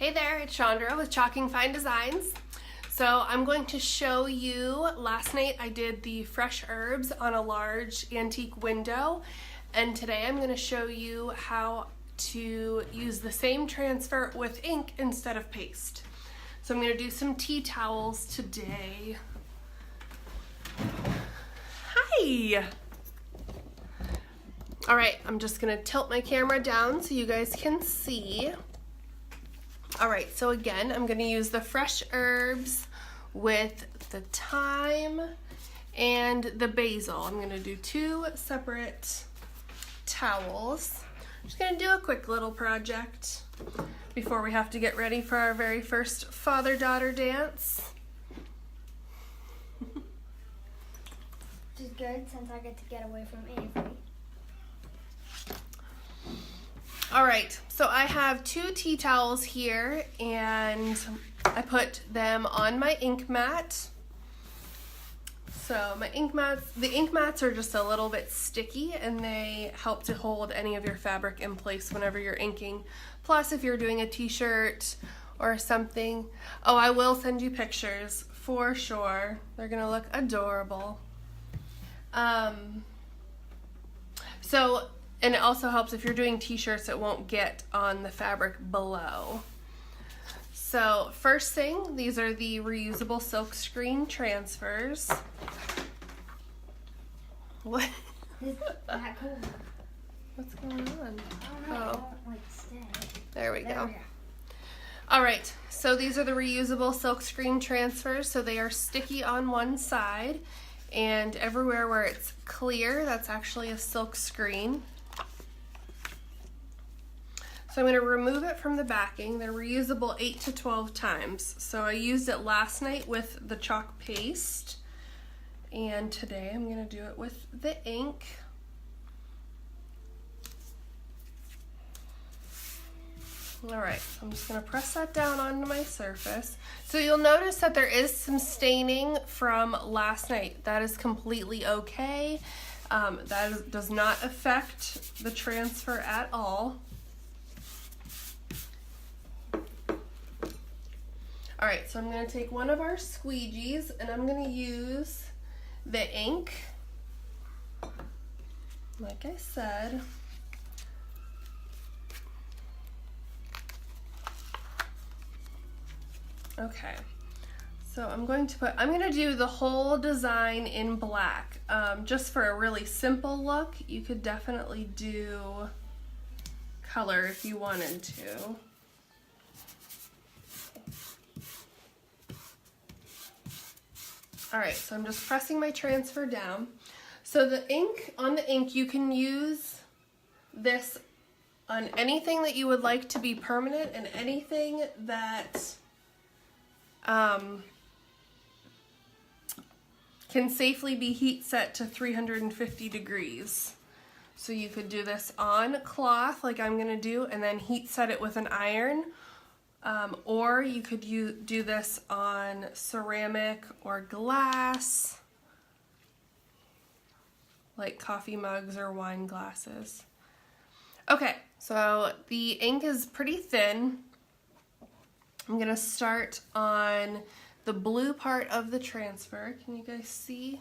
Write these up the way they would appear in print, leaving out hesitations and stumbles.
Hey there, it's Chandra with Chalking Fine Designs. So I'm going to show you, last night I did the fresh herbs on a large antique window, and today I'm going to show you how to use the same transfer with ink instead of paste. So I'm going to do some tea towels today. Hi! Alright, I'm just going to tilt my camera down so you guys can see. Alright, so again, I'm going to use the fresh herbs with the thyme and the basil. I'm going to do two separate towels. I'm just going to do a quick little project before we have to get ready for our very first father-daughter dance. Which is good since I get to get away from Avery. All right, so I have two tea towels here and I put them on my ink mat. So my ink mats, the ink mats are just a little bit sticky and they help to hold any of your fabric in place whenever you're inking. Plus if you're doing a t-shirt or something, oh, I will send you pictures for sure. They're gonna look adorable. And it also helps if you're doing t-shirts, it won't get on the fabric below. So first thing, these are the reusable silk screen transfers. What? Is that cool? What's going on? I don't know. Oh. I don't like stay. There we There go. we go. All right, so these are the reusable silk screen transfers. So they are sticky on one side, and everywhere where it's clear, that's actually a silk screen. So I'm going to remove it from the backing. They're reusable 8 to 12 times. So I used it last night with the chalk paste, and today I'm going to do it with the ink. All right, so I'm just going to press that down onto my surface. So you'll notice that there is some staining from last night. That is completely okay. Does not affect the transfer at all. All right, so I'm going to take one of our squeegees and I'm going to use the ink, like I said. Okay, so I'm going to do the whole design in black. Just for a really simple look, you could definitely do color if you wanted to. All right, so I'm just pressing my transfer down. So on the ink, you can use this on anything that you would like to be permanent and anything that can safely be heat set to 350 degrees. So you could do this on cloth like I'm gonna do and then heat set it with an iron. Or you could do this on ceramic or glass, like coffee mugs or wine glasses. Okay, so the ink is pretty thin. I'm gonna start on the blue part of the transfer. Can you guys see?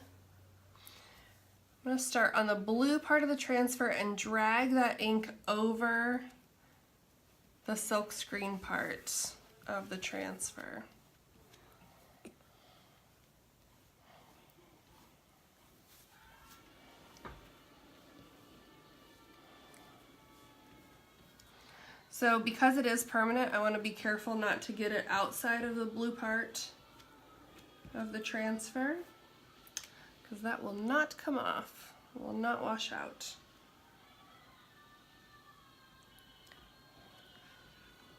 I'm gonna start on the blue part of the transfer and drag that ink over the silk screen part of the transfer. So because it is permanent, I want to be careful not to get it outside of the blue part of the transfer, because that will not come off, it will not wash out.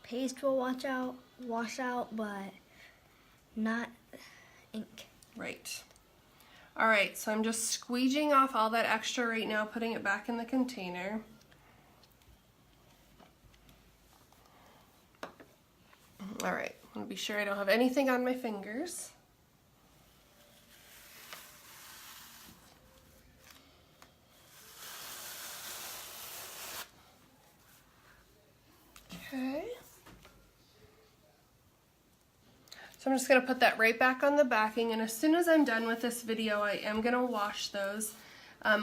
Paste will wash out, but not ink. Right. All right, so I'm just squeegeeing off all that extra right now, putting it back in the container. All right, I want to be sure I don't have anything on my fingers. Okay. So I'm just going to put that right back on the backing, and as soon as I'm done with this video, I am going to wash those.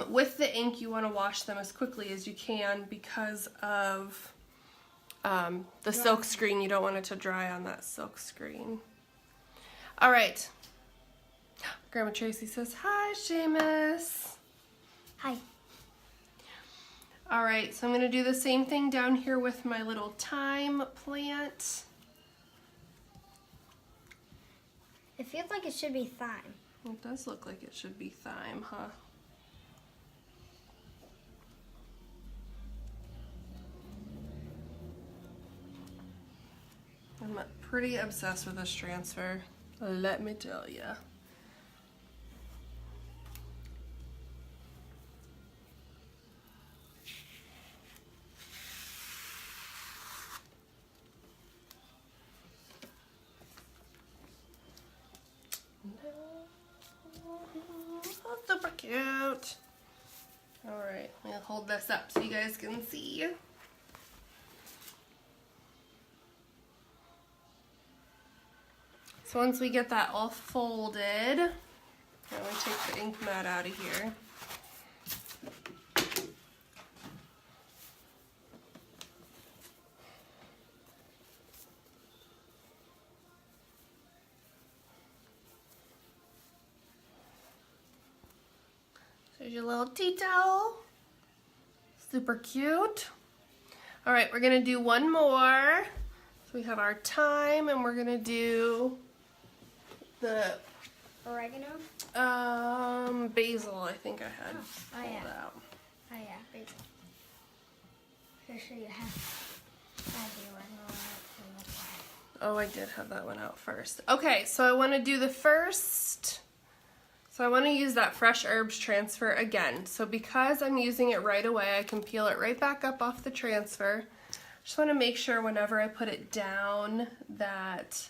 With the ink, you want to wash them as quickly as you can because of the silk screen. You don't want it to dry on that silk screen. All right. Grandma Tracy says, hi, Seamus. Hi. All right, so I'm going to do the same thing down here with my little thyme plant. It feels like it should be thyme. It does look like it should be thyme, huh? I'm pretty obsessed with this transfer, let me tell ya. Oh, super cute. All right, I'll hold this up so you guys can see. So once we get that all folded, now we take the ink mat out of here. There's your little tea towel. Super cute. All right, we're gonna do one more. So we have our thyme, and we're gonna do the Oregano? basil. I think I had Oh, yeah. pulled out. Oh yeah, basil. Pretty sure you have the oregano out. Oh, I did have that one out first. Okay, so I want to do the first. So I want to use that fresh herbs transfer again. So because I'm using it right away, I can peel it right back up off the transfer. Just want to make sure whenever I put it down that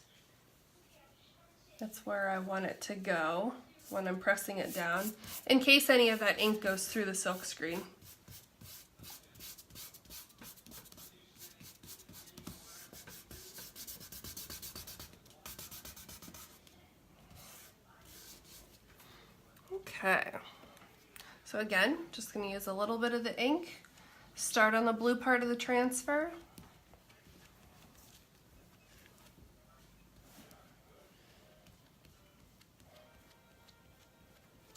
that's where I want it to go when I'm pressing it down, in case any of that ink goes through the silk screen. Okay, so again, just going to use a little bit of the ink, start on the blue part of the transfer,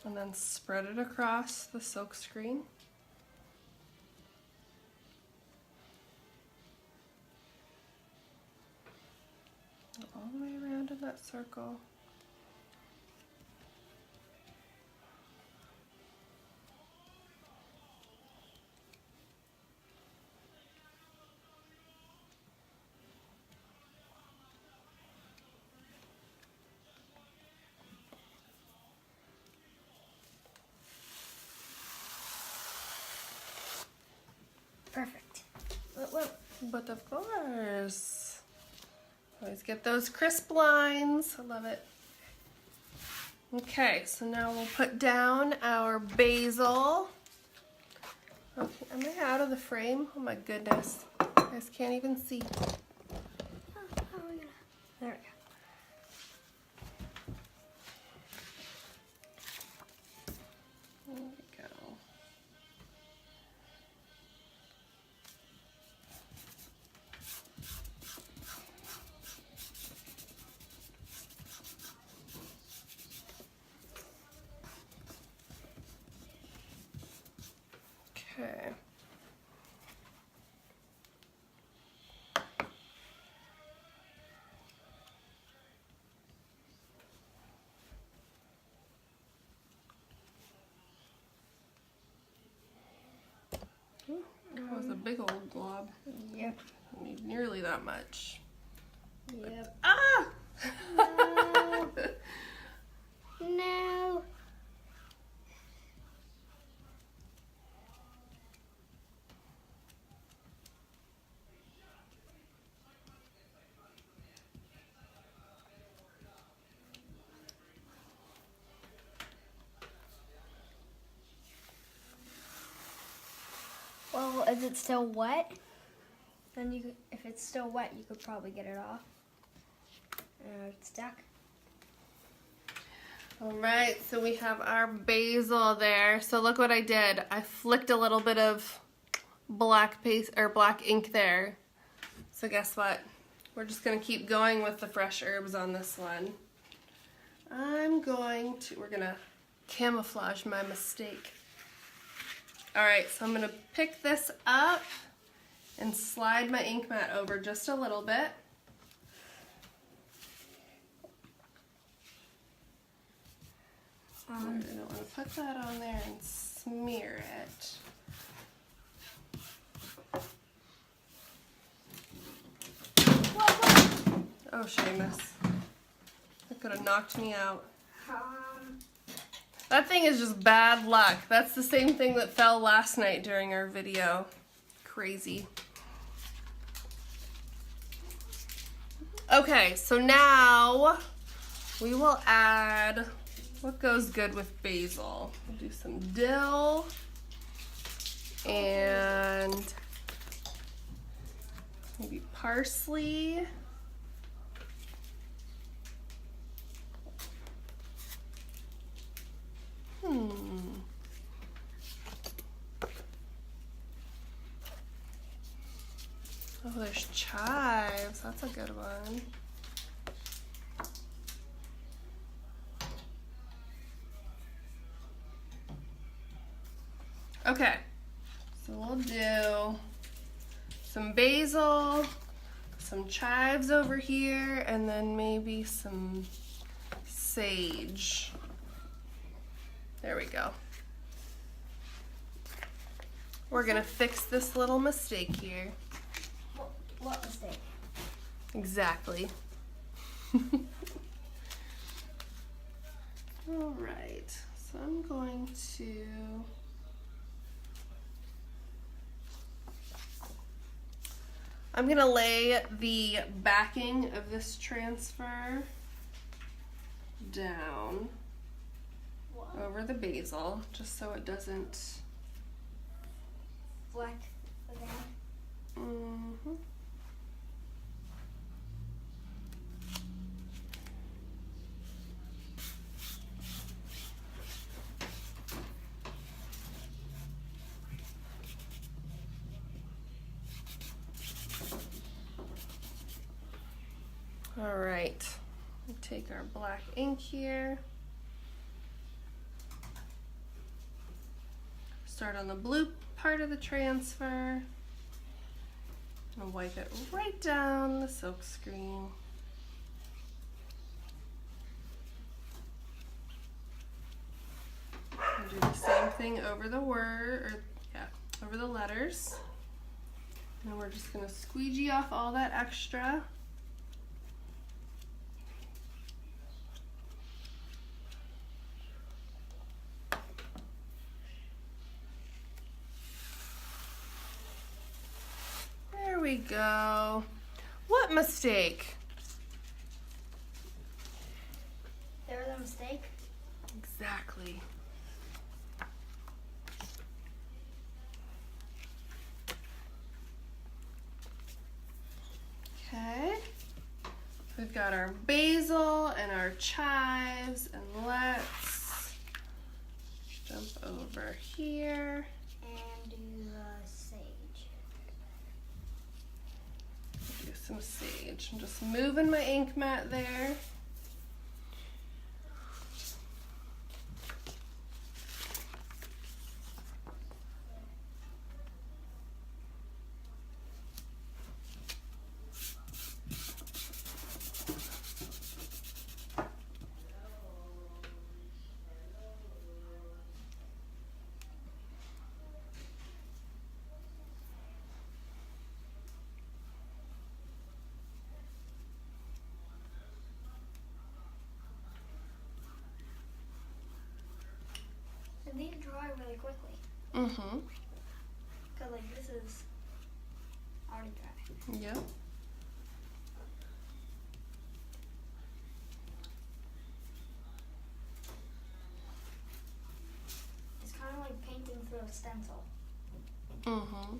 and then spread it across the silk screen. Go all the way around in that circle. Perfect. But of course, always get those crisp lines. I love it. Okay, so now we'll put down our basil. Okay, am I out of the frame? Oh my goodness. You guys can't even see. There we go. There we go. Okay. That was a big old glob. Yep. I need nearly that much. Yep. Ah! No. No. Well, is it still wet? Then you could, if it's still wet, you could probably get it off. It's stuck. All right, so we have our basil there. So look what I did. I flicked a little bit of black paste or black ink there. So guess what? We're just gonna keep going with the fresh herbs on this one. We're gonna camouflage my mistake. All right, so I'm gonna pick this up and slide my ink mat over just a little bit. I don't want to put that on there and smear it. Whoa. Oh, Seamus. That could have knocked me out. That thing is just bad luck. That's the same thing that fell last night during our video. Crazy. Okay, so now we will add what goes good with basil. We'll do some dill and maybe parsley. Oh, there's chives. That's a good one. Okay, so we'll do some basil, some chives over here, and then maybe some sage. There we go. We're gonna fix this little mistake here. What mistake? Exactly. All right, so I'm going to lay the backing of this transfer down over the basil, just so it doesn't Fleck again. Mm-hmm. All right, we'll take our black ink here. Start on the blue part of the transfer and wipe it right down the silk screen. And do the same thing over the over the letters. And we're just gonna squeegee off all that extra. There we go. What mistake? There was a mistake? Exactly. Okay. We've got our basil and our chives, and let's jump over here. And do the sage. Do some sage. I'm just moving my ink mat there. And these dry really quickly. Mm-hmm. Because like this is already dry. Yep. It's kind of like painting through a stencil. Mm-hmm.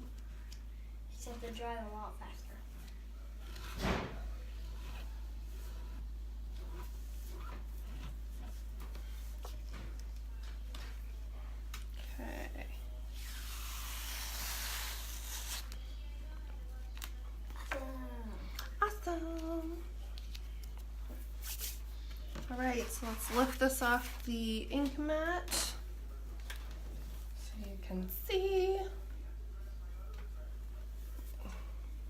Except it dries a lot faster. right, so let's lift this off the ink mat so you can see.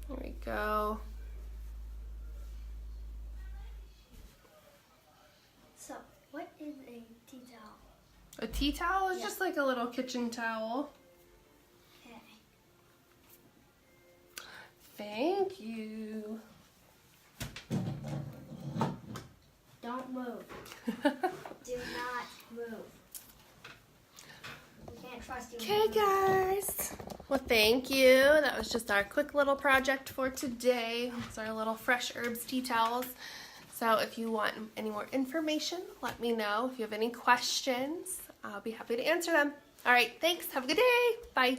There we go. So, what is a tea towel? A tea towel is Yeah. just like a little kitchen towel. Okay. Thank you. Don't move. Do not move. We can't trust you. Okay, guys. Well, thank you. That was just our quick little project for today. It's our little fresh herbs tea towels. So if you want any more information, let me know. If you have any questions, I'll be happy to answer them. All right, thanks. Have a good day. Bye.